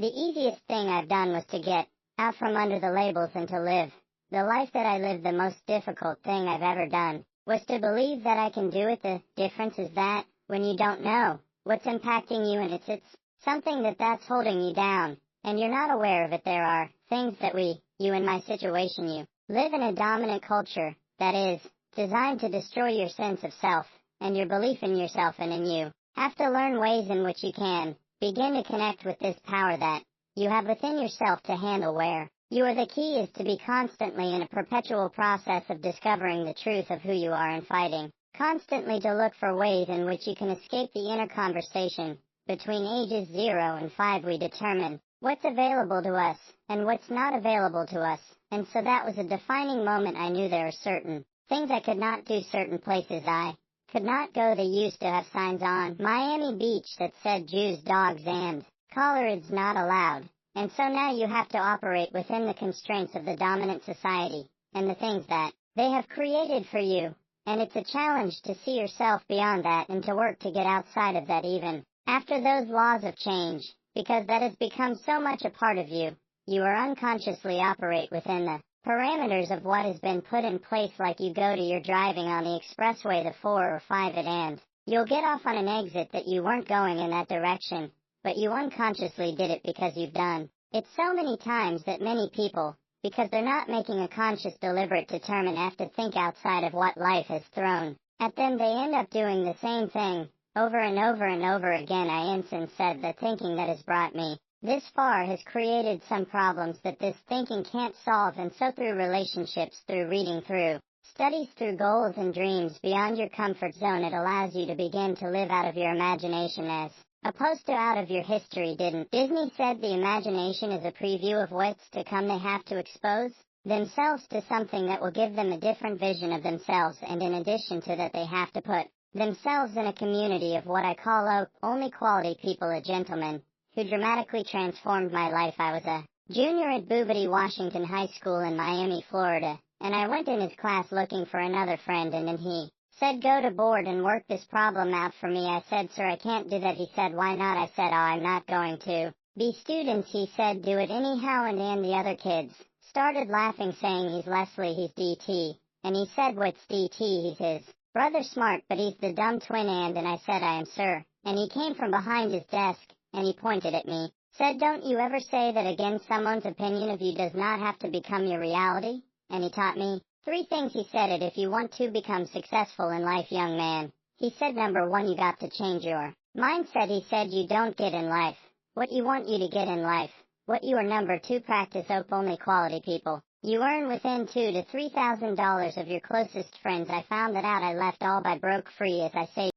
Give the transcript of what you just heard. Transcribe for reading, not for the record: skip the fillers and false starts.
The easiest thing I've done was to get out from under the labels and to live the life that I lived. The most difficult thing I've ever done was to believe that I can do it. The difference is that when you don't know what's impacting you and it's something that's holding you down and you're not aware of it, there are things that you in my situation, you live in a dominant culture that is designed to destroy your sense of self and your belief in yourself and in you. Have to learn ways in which you can begin to connect with this power that you have within yourself to handle where you are. The key is to be constantly in a perpetual process of discovering the truth of who you are and fighting constantly to look for ways in which you can escape the inner conversation. Between ages 0 and 5 we determine what's available to us and what's not available to us, and so that was a defining moment. I knew there were certain things I could not do, certain places I could not go. They used to have signs on Miami Beach that said Jews, dogs, and colorids not allowed. And so now you have to operate within the constraints of the dominant society and the things that they have created for you. And it's a challenge to see yourself beyond that and to work to get outside of that even after those laws of change, because that has become so much a part of you. You are unconsciously operate within the parameters of what has been put in place. Like you go to your driving on the expressway, the 4 or 5 at, and you'll get off on an exit that you weren't going in that direction, but you unconsciously did it because you've done it so many times that many people, because they're not making a conscious, deliberate, determined have to think outside of what life has thrown at them, they end up doing the same thing over and over and over again. I instance said that thinking that has brought me this far has created some problems that this thinking can't solve, and so through relationships, through reading, through studies, through goals and dreams beyond your comfort zone, it allows you to begin to live out of your imagination as opposed to out of your history. Didn't Disney said the imagination is a preview of what's to come? They have to expose themselves to something that will give them a different vision of themselves, and in addition to that they have to put themselves in a community of what I call only quality people, a gentleman who dramatically transformed my life. I was a junior at Boobity Washington High School in Miami, Florida, and I went in his class looking for another friend, and then he said, go to board and work this problem out for me. I said, sir, I can't do that. He said, why not? I said, I'm not going to be students. He said, do it anyhow. And then the other kids started laughing, saying, he's Leslie, he's DT. And he said, what's DT? He's his brother Smart, but he's the dumb twin. And I said, I am, sir. And he came from behind his desk, and he pointed at me, said, don't you ever say that again. Someone's opinion of you does not have to become your reality. And he taught me 3 things. He said it, if you want to become successful in life, young man. He said, number 1, you got to change your mindset. He said, you don't get in life what you want you to get in life. What you are. Number 2, practice only quality people you earn within $2,000 to $3,000 of your closest friends. I found that out. I left all by broke free, as I say.